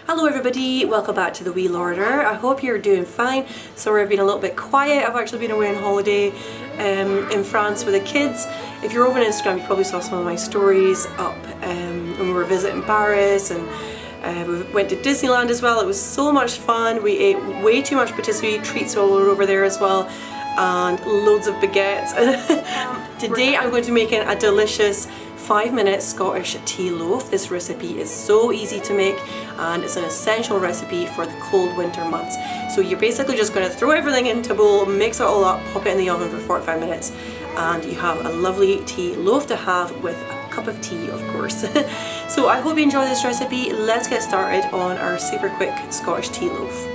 Hello everybody, welcome back to the Wee Lorder. I hope you're doing fine. Sorry I've been a little bit quiet. I've actually been away on holiday in France with the kids. If you're over on Instagram, you probably saw some of my stories up when we were visiting Paris, and we went to Disneyland as well. It was so much fun. We ate way too much patisserie treats while we were over there as well, and loads of baguettes. Today I'm going to be making a delicious 5-minute Scottish tea loaf. This recipe is so easy to make and it's an essential recipe for the cold winter months. So you're basically just going to throw everything into a bowl, mix it all up, pop it in the oven for 45 minutes and you have a lovely tea loaf to have with a cup of tea, of course. So I hope you enjoy this recipe. Let's get started on our super quick Scottish tea loaf.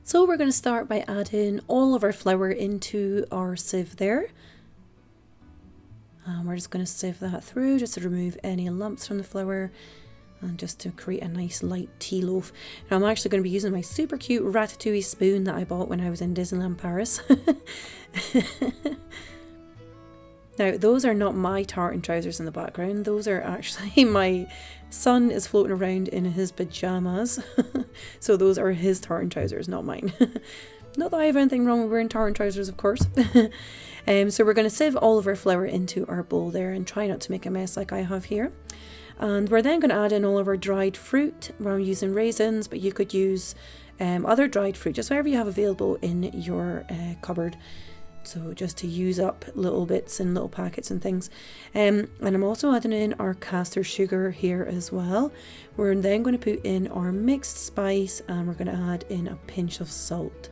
So we're going to start by adding all of our flour into our sieve there. And we're just going to sieve that through just to remove any lumps from the flour and just to create a nice light tea loaf. Now I'm actually going to be using my super cute ratatouille spoon that I bought when I was in Disneyland Paris. Now those are not my tartan trousers in the background, those are actually my son is floating around in his pyjamas. So those are his tartan trousers, not mine. Not that I have anything wrong with wearing tartan trousers, of course. So we're going to sieve all of our flour into our bowl there and try not to make a mess like I have here. And we're then going to add in all of our dried fruit. I'm using raisins, but you could use other dried fruit, just whatever you have available in your cupboard. So just to use up little bits and little packets and things. And I'm also adding in our caster sugar here as well. We're then going to put in our mixed spice and we're going to add in a pinch of salt.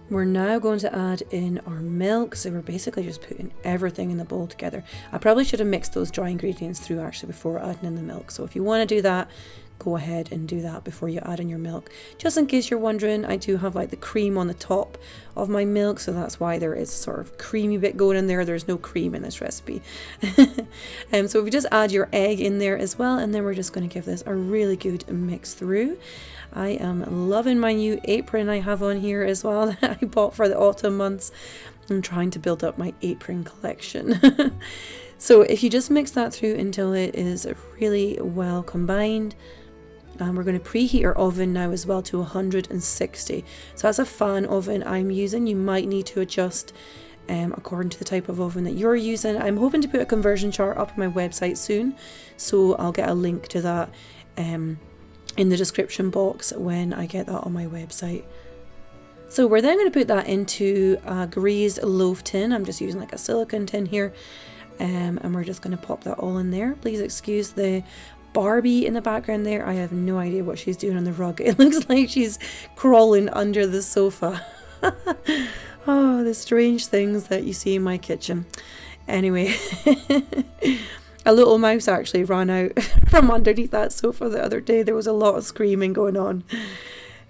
We're now going to add in our milk, so we're basically just putting everything in the bowl together. I probably should have mixed those dry ingredients through actually before adding in the milk, so if you want to do that, go ahead and do that before you add in your milk. Just in case you're wondering, I do have like the cream on the top of my milk, so that's why there is a sort of creamy bit going in there. There's no cream in this recipe. So if you just add your egg in there as well, and then we're just going to give this a really good mix through. I am loving my new apron I have on here as well that I bought for the autumn months. I'm trying to build up my apron collection. So if you just mix that through until it is really well combined, and we're going to preheat our oven now as well to 160. So that's a fan oven I'm using. You might need to adjust according to the type of oven that you're using. I'm hoping to put a conversion chart up on my website soon, so I'll get a link to that in the description box when I get that on my website. So we're then going to put that into a greased loaf tin. I'm just using like a silicone tin here, and we're just going to pop that all in there. Please excuse the Barbie in the background there. I have no idea what she's doing on the rug. It looks like she's crawling under the sofa. Oh, the strange things that you see in my kitchen. Anyway, a little mouse actually ran out from underneath that sofa the other day. There was a lot of screaming going on.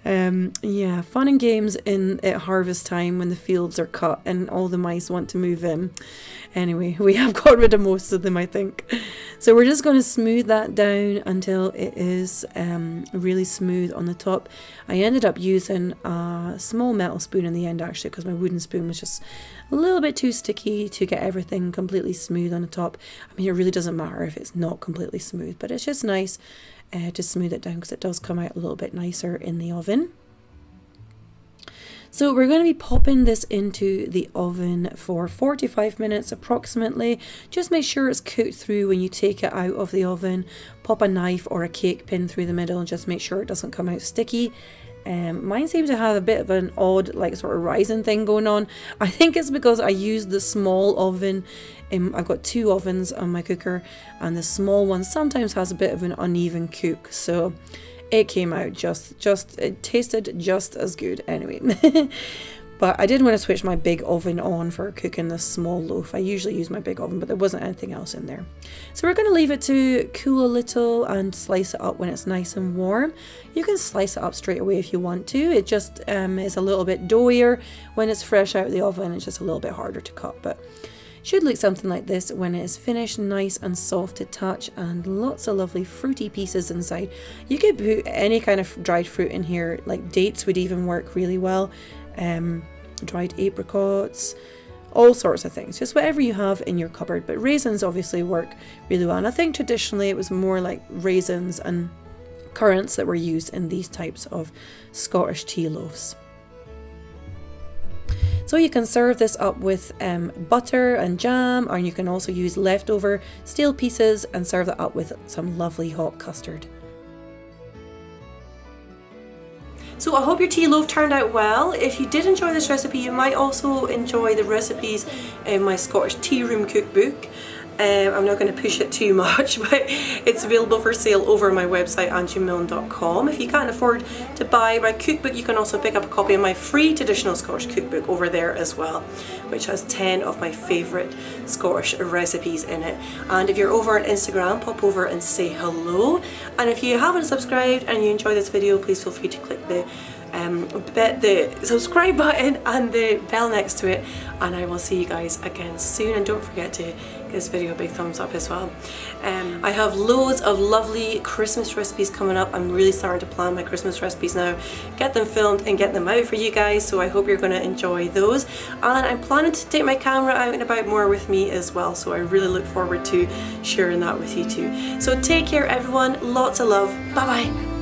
Yeah, fun and games at harvest time when the fields are cut and all the mice want to move in. Anyway, we have got rid of most of them, I think. So we're just going to smooth that down until it is really smooth on the top. I ended up using a small metal spoon in the end actually, because my wooden spoon was just a little bit too sticky to get everything completely smooth on the top. I mean, it really doesn't matter if it's not completely smooth, but it's just nice to smooth it down because it does come out a little bit nicer in the oven. So we're going to be popping this into the oven for 45 minutes approximately. Just make sure it's cooked through when you take it out of the oven. Pop a knife or a cake pin through the middle and just make sure it doesn't come out sticky. Mine seems to have a bit of an odd like sort of rising thing going on. I think it's because I used the small oven. I've got two ovens on my cooker and the small one sometimes has a bit of an uneven cook, so it came out it tasted just as good anyway. But I did want to switch my big oven on for cooking this small loaf. I usually use my big oven, but there wasn't anything else in there. So we're going to leave it to cool a little and slice it up when it's nice and warm. You can slice it up straight away if you want to. It just is a little bit doughier when it's fresh out of the oven. It's just a little bit harder to cut, but Should look something like this when it is finished, nice and soft to touch and lots of lovely fruity pieces inside. You could put any kind of dried fruit in here, like dates would even work really well, dried apricots, all sorts of things, just whatever you have in your cupboard. But raisins obviously work really well, and I think traditionally it was more like raisins and currants that were used in these types of Scottish tea loaves. So you can serve this up with butter and jam, or you can also use leftover steel pieces and serve that up with some lovely hot custard. So I hope your tea loaf turned out well. If you did enjoy this recipe, you might also enjoy the recipes in my Scottish Tea Room cookbook. I'm not going to push it too much, but it's available for sale over my website, angiemilne.com. If you can't afford to buy my cookbook, you can also pick up a copy of my free traditional Scottish cookbook over there as well, which has 10 of my favourite Scottish recipes in it. And if you're over on Instagram, pop over and say hello. And if you haven't subscribed and you enjoy this video, please feel free to click the subscribe button and the bell next to it, and I will see you guys again soon. And don't forget to give this video a big thumbs up as well. I have loads of lovely Christmas recipes coming up. I'm really starting to plan my Christmas recipes now, get them filmed and get them out for you guys, so I hope you're going to enjoy those. And I'm planning to take my camera out and about more with me as well, so I really look forward to sharing that with you too. So take care everyone, lots of love, bye bye.